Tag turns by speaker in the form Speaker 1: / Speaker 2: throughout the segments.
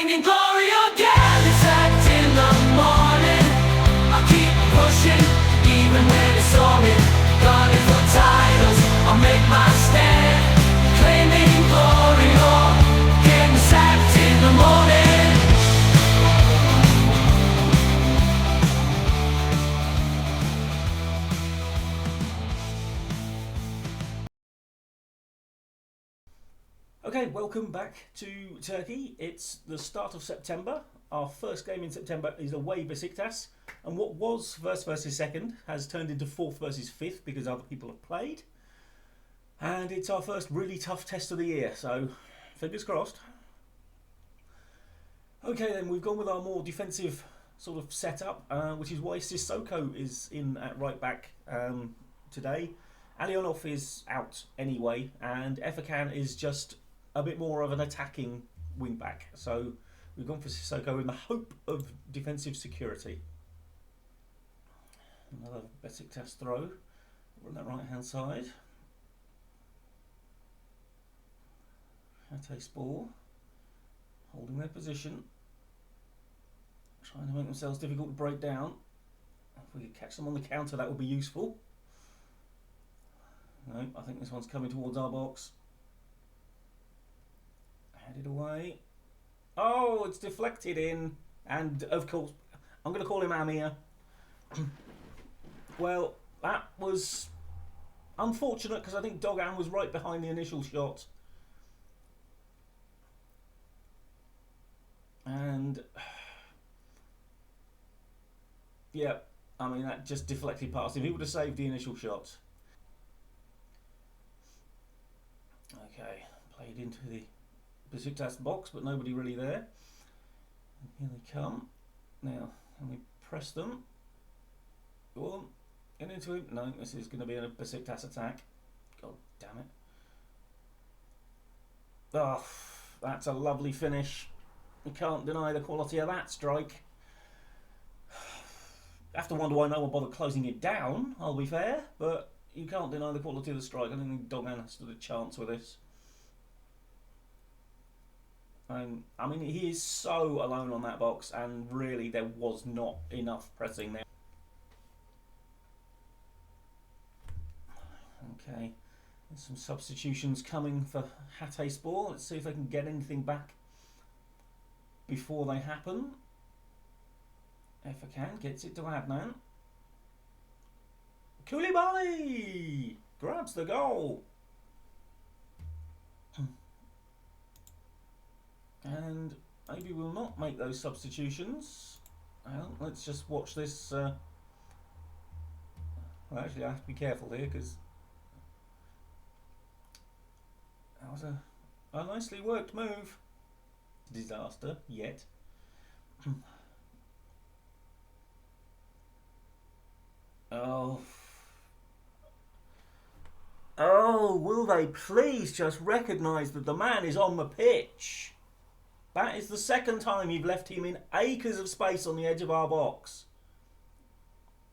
Speaker 1: in glory again. It's act in the morning. I'll keep pushing, even when it's storming. Gunning for titles, I'll make my stand. Claiming glory or getting sacked in the morning.
Speaker 2: Okay, welcome back to Turkey. It's the start of September. Our first game in September is away Besiktas, and what was first versus second has turned into fourth versus fifth because other people have played. And it's our first really tough test of the year, so fingers crossed. Okay then, we've gone with our more defensive sort of setup, which is why Sissoko is in at right back today. Alionov is out anyway, and Efekan is just a bit more of an attacking wing back. So we've gone for Sissoko in the hope of defensive security. Another Besiktas throw on that right hand side. Hatayspor holding their position, trying to make themselves difficult to break down. If we could catch them on the counter, that would be useful. No, I think this one's coming towards our box. Headed away. Oh, it's deflected in. And of course, I'm going to call him Amir. Well, that was unfortunate because I think Dogan was right behind the initial shot. And yeah, I mean, that just deflected past him. He would have saved the initial shot. Okay, played into the Besiktas box, but nobody really there. And here they come. Now, can we press them? Go on, get into it. No, this is going to be a Besiktas attack. God damn it. Oh, that's a lovely finish. You can't deny the quality of that strike. I have to wonder why no one bothered closing it down, I'll be fair, but you can't deny the quality of the strike. I don't think Dogan has stood a chance with this. I mean, he is so alone on that box, and really there was not enough pressing there. Okay, there's some substitutions coming for Hatayspor. Let's see if they can get anything back before they happen. Efekan gets it to Adnan. Koulibaly grabs the goal. And maybe we'll not make those substitutions. Well, let's just watch this. Well, actually, I have to be careful here because that was a nicely worked move. Disaster yet. Oh, will they please just recognise that the man is on the pitch? That is the second time you've left him in acres of space on the edge of our box.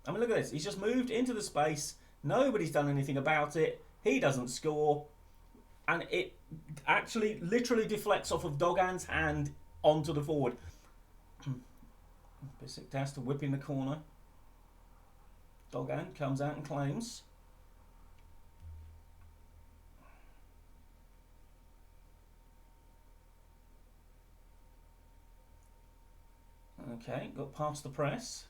Speaker 2: I mean, look at this. He's just moved into the space. Nobody's done anything about it. He doesn't score. And it actually literally deflects off of Dogan's hand onto the forward. Besiktas to whip in the corner. Dogan comes out and claims. Okay, got past the press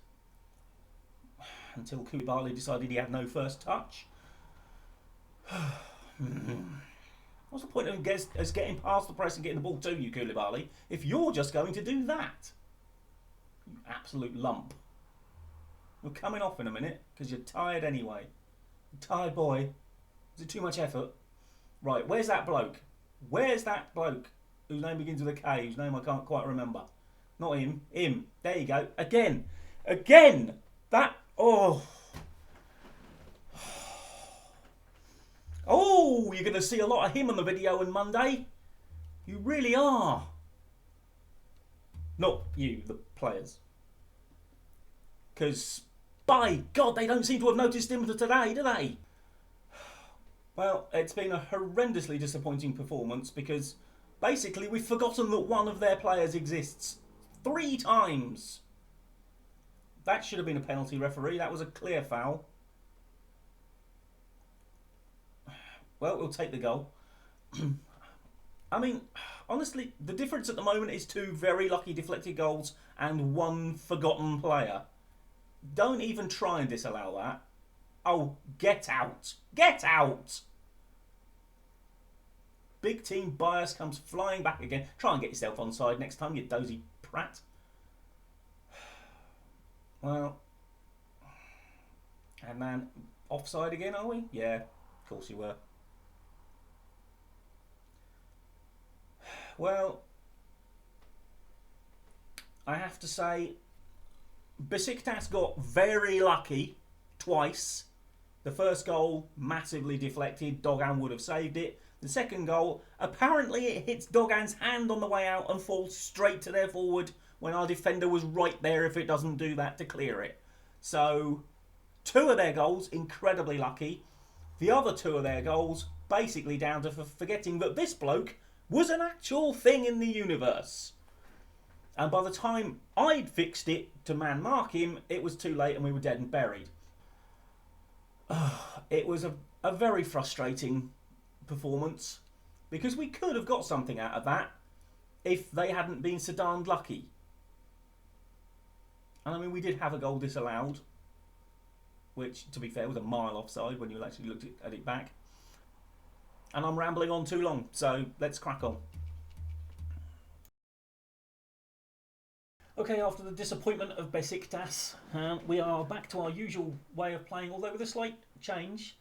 Speaker 2: until Koulibaly decided he had no first touch. What's the point of us getting past the press and getting the ball to you, Koulibaly, if you're just going to do that? You absolute lump. We're coming off in a minute because you're tired anyway. Tired boy. Is it too much effort? Right, where's that bloke? Where's that bloke whose name begins with a K, whose name I can't quite remember? Not him. Him. There you go. Again. Again. That. Oh. Oh, you're going to see a lot of him on the video on Monday. You really are. Not you, the players. Because, by God, they don't seem to have noticed him for today, do they? Well, it's been a horrendously disappointing performance because Basically, we've forgotten that one of their players exists 3 times. That should have been a penalty, referee. That was a clear foul. Well, we'll take the goal. I mean, honestly, the difference at the moment is 2 very lucky deflected goals and 1 forgotten player. Don't even try and disallow that. Oh, get out. Get out! Big team bias comes flying back again. Try and get yourself onside next time, you dozy prat. Well, and then offside again, are we? Yeah, of course you were. Well, I have to say, Besiktas got very lucky twice. The first goal, massively deflected. Dogan would have saved it. The second goal, apparently it hits Dogan's hand on the way out and falls straight to their forward when our defender was right there if it doesn't do that to clear it. So, 2 of their goals, incredibly lucky. The other 2 of their goals, basically down to forgetting that this bloke was an actual thing in the universe. And by the time I'd fixed it to man mark him, it was too late and we were dead and buried. It was a very frustrating performance because we could have got something out of that if they hadn't been so darned lucky. And I mean, we did have a goal disallowed, which, to be fair, was a mile offside when you actually looked at it back. And I'm rambling on too long, so let's crack on. Okay, after the disappointment of Besiktas, we are back to our usual way of playing, although with a slight change.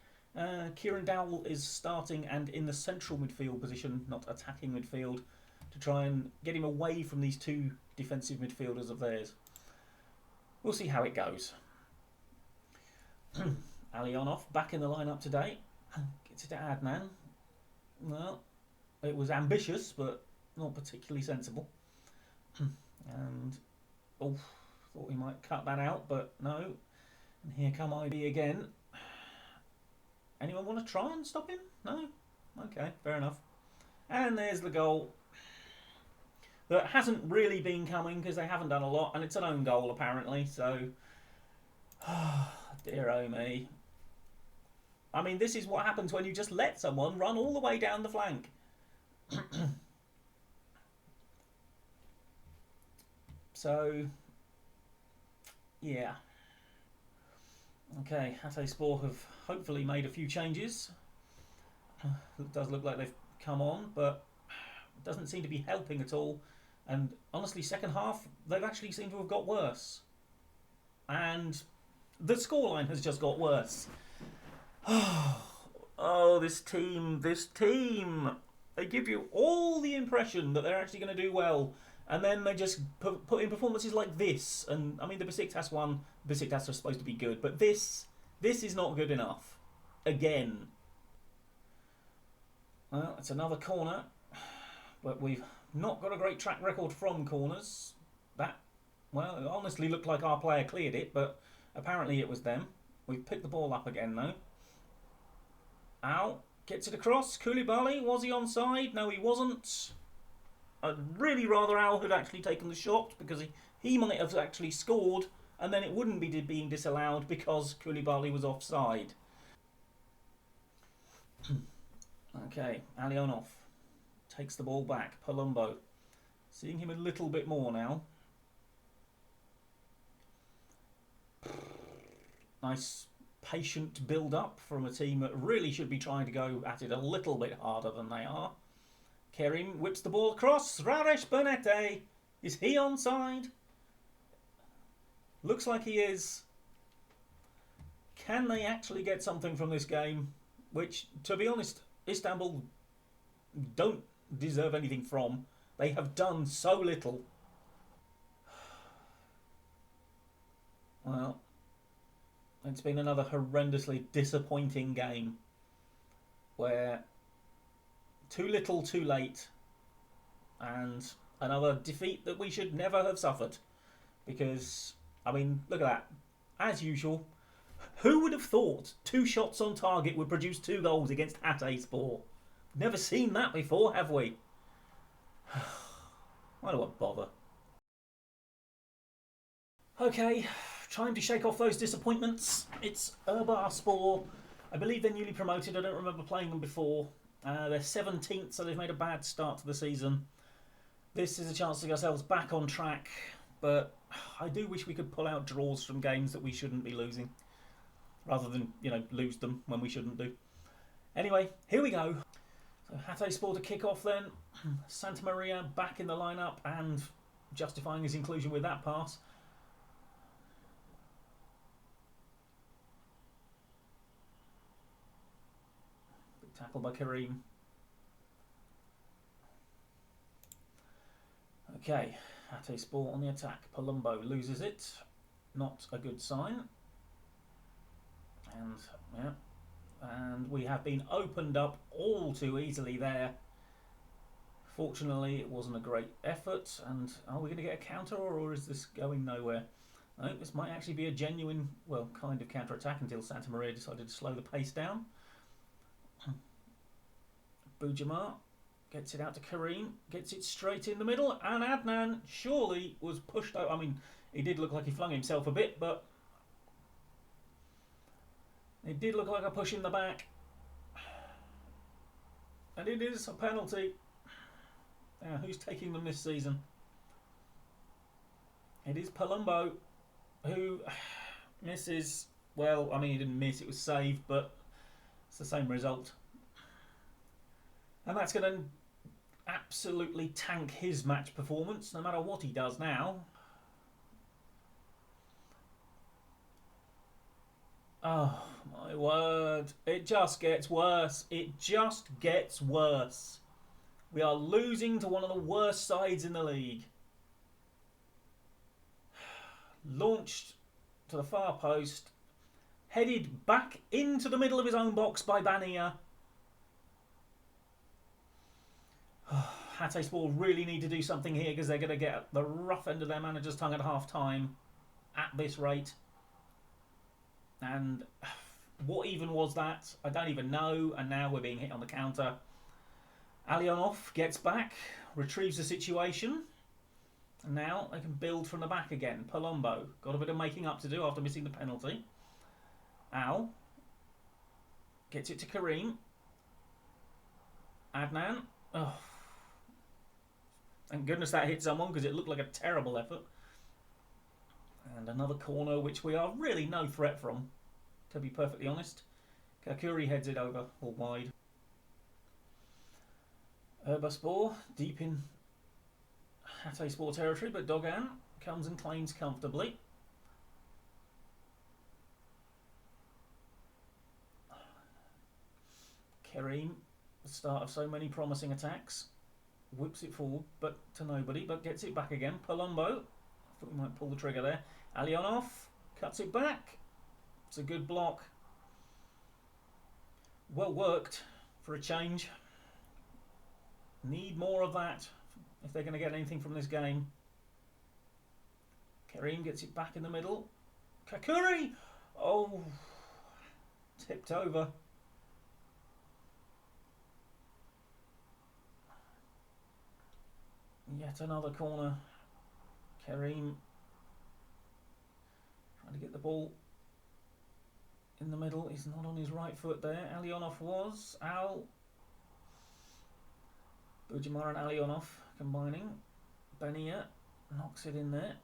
Speaker 2: Kieran Dowell is starting and in the central midfield position, not attacking midfield, to try and get him away from these 2 defensive midfielders of theirs. We'll see how it goes. Alionov back in the lineup today. Gets it to Adnan. Well, it was ambitious, but not particularly sensible. And, oh, thought we might cut that out, but no. And here come IB again. Anyone want to try and stop him? No? Okay, fair enough. And there's the goal. That hasn't really been coming because they haven't done a lot, and it's an own goal apparently, so... dear oh me. I mean, this is what happens when you just let someone run all the way down the flank. So, yeah. Okay, Hatayspor have hopefully made a few changes. It does look like they've come on, but it doesn't seem to be helping at all. And honestly, second half, they've actually seemed to have got worse. And the scoreline has just got worse. Oh, this team. They give you all the impression that they're actually going to do well. And then they just put in performances like this. And, I mean, the Besiktas one, Besiktas are supposed to be good. But this is not good enough. Again. Well, it's another corner. But we've not got a great track record from corners. That, well, it honestly looked like our player cleared it. But apparently it was them. We've picked the ball up again, though. Ow. Gets it across. Koulibaly, was he onside? No, he wasn't. I'd really rather Al had actually taken the shot because he might have actually scored and then it wouldn't be being disallowed because Koulibaly was offside. Okay, Alionov takes the ball back. Palumbo. Seeing him a little bit more now. Nice patient build-up from a team that really should be trying to go at it a little bit harder than they are. Kerim whips the ball across. Raresh Bernete. Is he onside? Looks like he is. Can they actually get something from this game? Which, to be honest, Istanbul don't deserve anything from. They have done so little. Well, it's been another horrendously disappointing game where too little, too late, and another defeat that we should never have suffered. Because, I mean, look at that. As usual, who would have thought 2 shots on target would produce 2 goals against Hatayspor? Never seen that before, have we? Why do I bother? Okay, time to shake off those disappointments. It's Spor. I believe they're newly promoted. I don't remember playing them before. They're 17th, so they've made a bad start to the season. This is a chance to get ourselves back on track, but I do wish we could pull out draws from games that we shouldn't be losing, rather than, lose them when we shouldn't do. Anyway, here we go. So Hatayspor to kick off then. Santa Maria back in the lineup and justifying his inclusion with that pass. Big tackle by Kareem. Okay, Hatayspor on the attack. Palumbo loses it. Not a good sign. And we have been opened up all too easily there. Fortunately, it wasn't a great effort. And are we going to get a counter, or is this going nowhere? I think this might actually be a genuine, well, kind of counter-attack until Santa Maria decided to slow the pace down. Bujamar gets it out to Kareem, gets it straight in the middle, and Adnan surely was pushed out. I mean, he did look like he flung himself a bit, but it did look like a push in the back. And it is a penalty. Now, who's taking them this season? It is Palumbo, who misses. Well, I mean, he didn't miss, it was saved, but it's the same result. And that's going to absolutely tank his match performance, no matter what he does now. Oh, my word. It just gets worse. It just gets worse. We are losing to one of the worst sides in the league. Launched to the far post. Headed back into the middle of his own box by Bania. Hatayspor really need to do something here, because they're going to get the rough end of their manager's tongue at half time at this rate. And what even was that? I don't even know. And now we're being hit on the counter. Alionov gets back, retrieves the situation. And now they can build from the back again. Palumbo got a bit of making up to do after missing the penalty. Al gets it to Kareem. Adnan. Oh. Thank goodness that hit someone, because it looked like a terrible effort. And another corner which we are really no threat from, to be perfectly honest. Kakuri heads it over, or wide. Spor deep in Hatayspor territory, but Dogan comes and claims comfortably. Kareem, the start of so many promising attacks, whips it forward, but to nobody, but gets it back again. Palumbo, I thought we might pull the trigger there. Alionov cuts it back. It's a good block. Well worked for a change. Need more of that if they're going to get anything from this game. Kareem gets it back in the middle. Kakuri! Oh, tipped over. Yet another corner. Kareem trying to get the ball in the middle. He's not on his right foot there. Alionov was. Al. Bujamar and Alionov combining. Benia knocks it in there.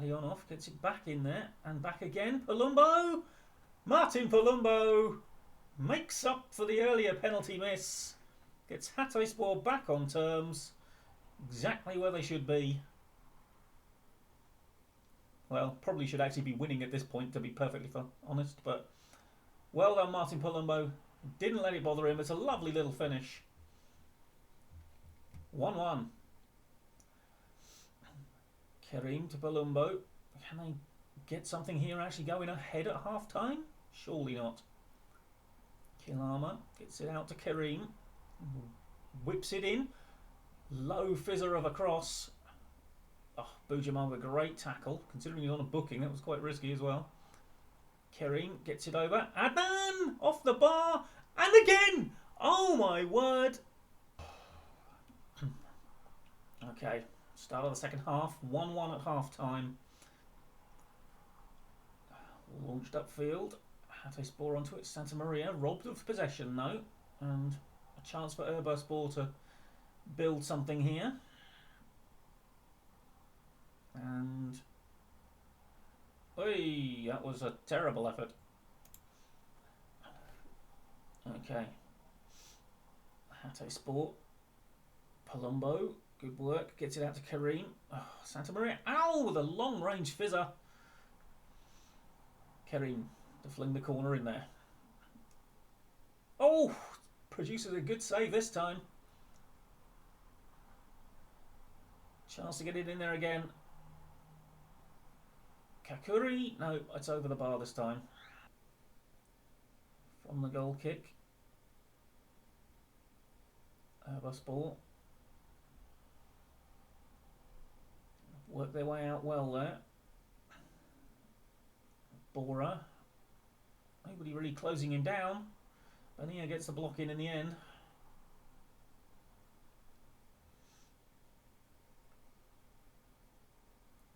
Speaker 2: Alionov gets it back in there. And back again. Palumbo! Martin Palumbo makes up for the earlier penalty miss. Gets Hatayspor back on terms. Exactly where they should be. Well, probably should actually be winning at this point, to be perfectly honest. But well done, Martin Palumbo. Didn't let it bother him. It's a lovely little finish. 1-1. Kareem to Palumbo. Can they get something here actually going ahead at half time? Surely not. Kilama gets it out to Kareem. Whips it in. Low fizzer of a cross. Oh, Bujamar with a great tackle. Considering he's on a booking, that was quite risky as well. Kareem gets it over. Adnan off the bar. And again! Oh my word! Okay, start of the second half, 1-1 at half time. Launched upfield. Hatayspor onto it. Santa Maria robbed of possession though, and a chance for Erbaspor to build something here. And oi, that was a terrible effort. Okay, Hatayspor. Palumbo, good work. Gets it out to Kareem. Oh, Santa Maria. Ow, with a long range fizzer. Kareem to fling the corner in there. Oh, produces a good save this time. Chance to get it in there again. Kakuri. No, it's over the bar this time. From the goal kick. Erbaspor. Work their way out well there. Bora. Nobody really closing him down. Bonilla gets the block in the end.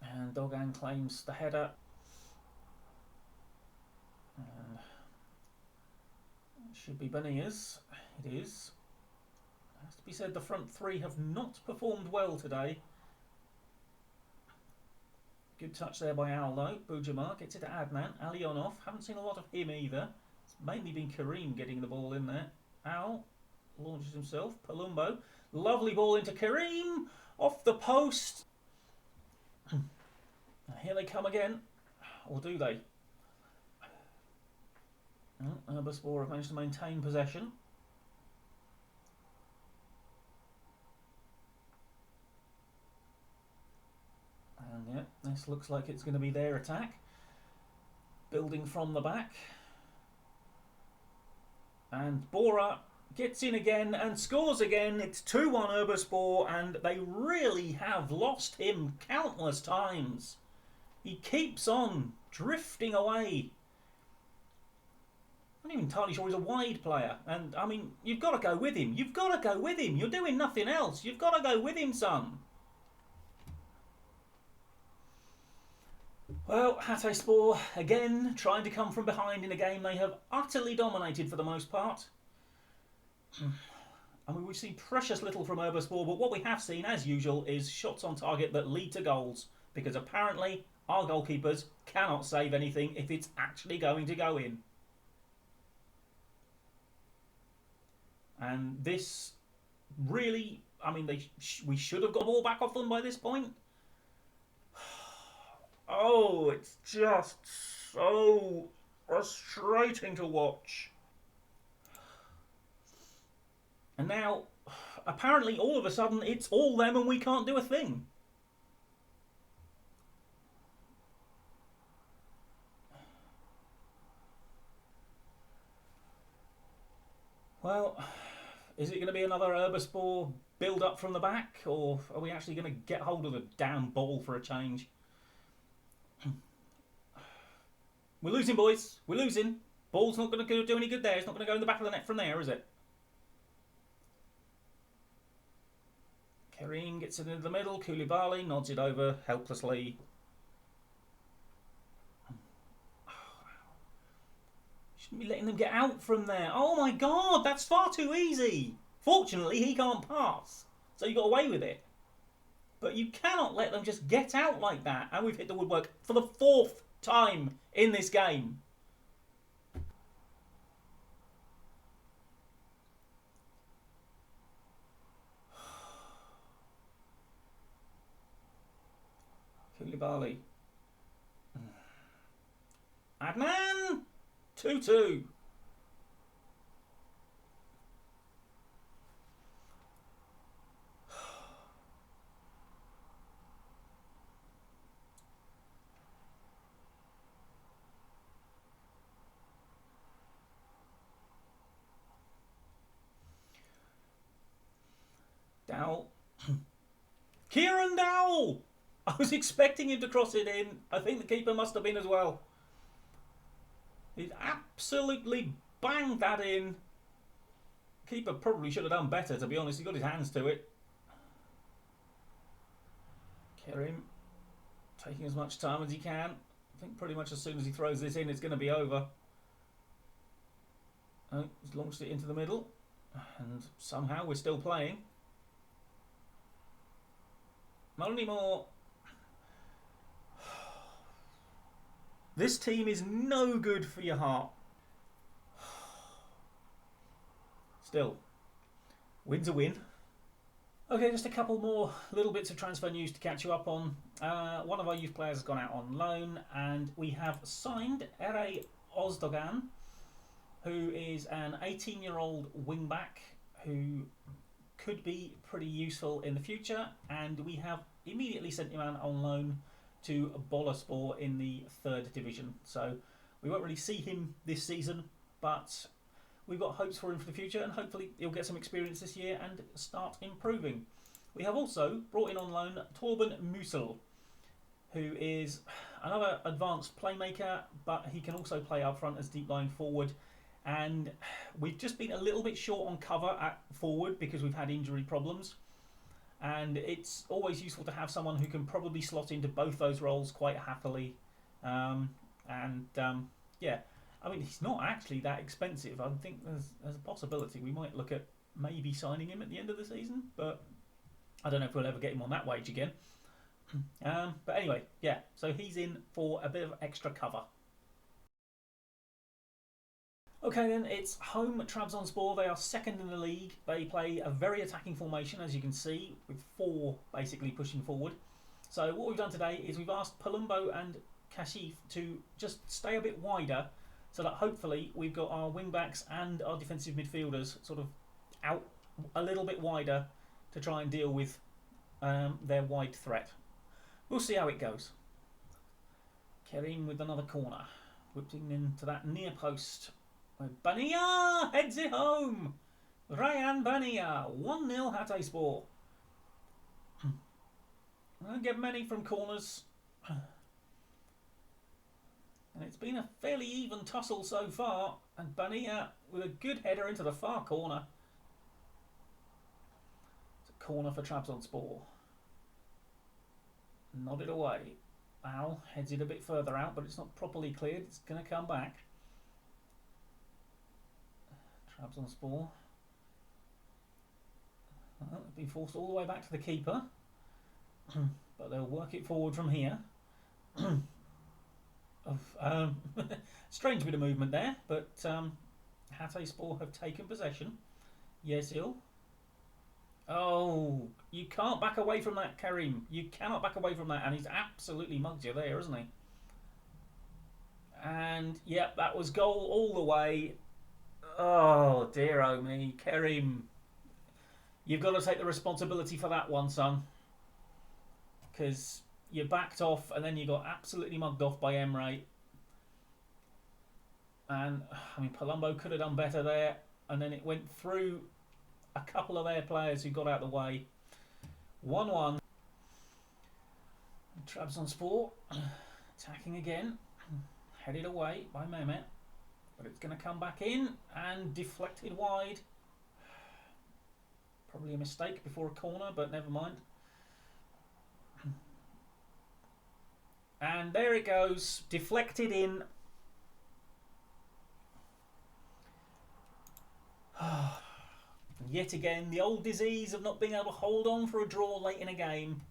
Speaker 2: And Dogan claims the header. And it should be Bonilla's. It is. Has to be said, the front three have not performed well today. Good touch there by Al though. Bujamar gets it to Adnan. Alionov. Haven't seen a lot of him either. It's mainly been Kareem getting the ball in there. Al launches himself. Palumbo. Lovely ball into Kareem. Off the post. Here they come again. Or do they? Erbaspor have managed to maintain possession. And yeah, this looks like it's going to be their attack. Building from the back. And Bora gets in again and scores again. It's 2-1 Erbaspor, and they really have lost him countless times. He keeps on drifting away. I'm not even entirely sure he's a wide player. And, I mean, you've got to go with him. You've got to go with him. You're doing nothing else. You've got to go with him, son. Well, Hatayspor, again, trying to come from behind in a game they have utterly dominated for the most part. I mean, we've seen precious little from Erbaspor, but what we have seen, as usual, is shots on target that lead to goals. Because apparently, our goalkeepers cannot save anything if it's actually going to go in. And this really, I mean, we should have got the ball back off them by this point. Oh, it's just so frustrating to watch. And now, apparently, all of a sudden, it's all them and we can't do a thing. Well, is it going to be another Erbaspor build-up from the back, or are we actually going to get hold of the damn ball for a change? We're losing, boys. We're losing. Ball's not going to do any good there. It's not going to go in the back of the net from there, is it? Kareem gets it into the middle. Koulibaly nods it over helplessly. Shouldn't be letting them get out from there. Oh my God, that's far too easy. Fortunately, he can't pass, so you got away with it. But you cannot let them just get out like that. And we've hit the woodwork for the 4th time in this game. Koulibaly. Adnan! 2-2. Dowell. Kieran Dowell! I was expecting him to cross it in. I think the keeper must have been as well. He's absolutely banged that in. Keeper probably should have done better, to be honest. He got his hands to it. Kerim taking as much time as he can. I think pretty much as soon as he throws this in, it's going to be over. Oh, he's launched it into the middle, and somehow we're still playing. Not anymore. This team is no good for your heart. Still, win's a win. Okay, just a couple more little bits of transfer news to catch you up on. One of our youth players has gone out on loan, and we have signed Ere Ozdogan, who is an 18-year-old wing-back who could be pretty useful in the future, and we have immediately sent him out on loan to Bolaspor in the 3rd division. So we won't really see him this season, but we've got hopes for him for the future, and hopefully he'll get some experience this year and start improving. We have also brought in on loan Torben Musil, who is another advanced playmaker, but he can also play up front as deep line forward. And we've just been a little bit short on cover at forward because we've had injury problems. And it's always useful to have someone who can probably slot into both those roles quite happily. Yeah, I mean, he's not actually that expensive. I think there's a possibility we might look at maybe signing him at the end of the season, but I don't know if we'll ever get him on that wage again. But anyway, yeah, so he's in for a bit of extra cover. Okay then, it's home at Trabzonspor. They are 2nd in the league. They play a very attacking formation, as you can see, with 4 basically pushing forward. So what we've done today is we've asked Palumbo and Kashif to just stay a bit wider, so that hopefully we've got our wing-backs and our defensive midfielders sort of out a little bit wider to try and deal with their wide threat. We'll see how it goes. Kerim with another corner. Whipping into that near post. Bania heads it home. Ryan Bania, 1-0 Hatayspor. I don't get many from corners. And it's been a fairly even tussle so far. And Bania with a good header into the far corner. It's a corner for Trabzonspor. Nodded away. Al heads it a bit further out, but it's not properly cleared. It's going to come back. Trabzonspor. Well, it's been forced all the way back to the keeper. But they'll work it forward from here. Strange bit of movement there, but Hatayspor have taken possession. Yesil. Oh, you can't back away from that, Karim. You cannot back away from that, and he's absolutely mugged you there, isn't he? And, yep, that was goal all the way. Oh, dear oh me. Karim, you've got to take the responsibility for that one, son. Because you backed off, and then you got absolutely mugged off by Emre. And, I mean, Palumbo could have done better there, and then it went through a couple of their players who got out of the way. 1-1. Trabzonspor attacking again. Headed away by Mehmet. But it's going to come back in and deflected wide. Probably a mistake before a corner, but never mind. And there it goes. Deflected in. Yet again, the old disease of not being able to hold on for a draw late in a game.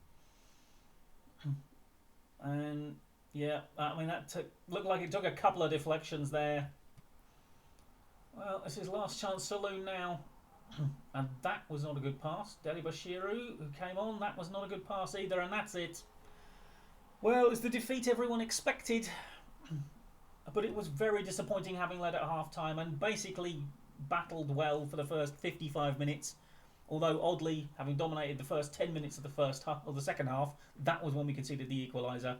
Speaker 2: And yeah, I mean that looked like it took a couple of deflections there. Well, it's his last chance saloon now. And that was not a good pass. Deli Bashiru, who came on, that was not a good pass either, and that's it. Well, it's the defeat everyone expected. But it was very disappointing having led at half-time and basically battled well for the first 55 minutes. Although, oddly, having dominated the first 10 minutes of the first half, or the second half, that was when we conceded the equaliser.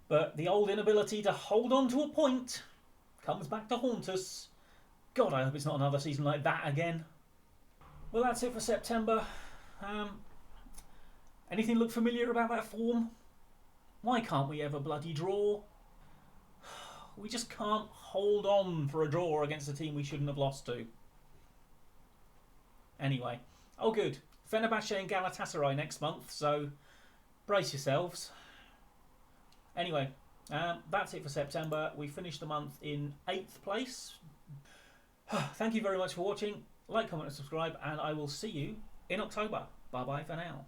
Speaker 2: But the old inability to hold on to a point comes back to haunt us. God, I hope it's not another season like that again. Well, that's it for September. Anything look familiar about that form? Why can't we ever bloody draw? We just can't hold on for a draw against a team we shouldn't have lost to. Anyway. Oh, good. Fenerbahce and Galatasaray next month, so brace yourselves. Anyway, that's it for September. We finished the month in 8th place. Thank you very much for watching. Like, comment and subscribe, and I will see you in October. Bye bye for now.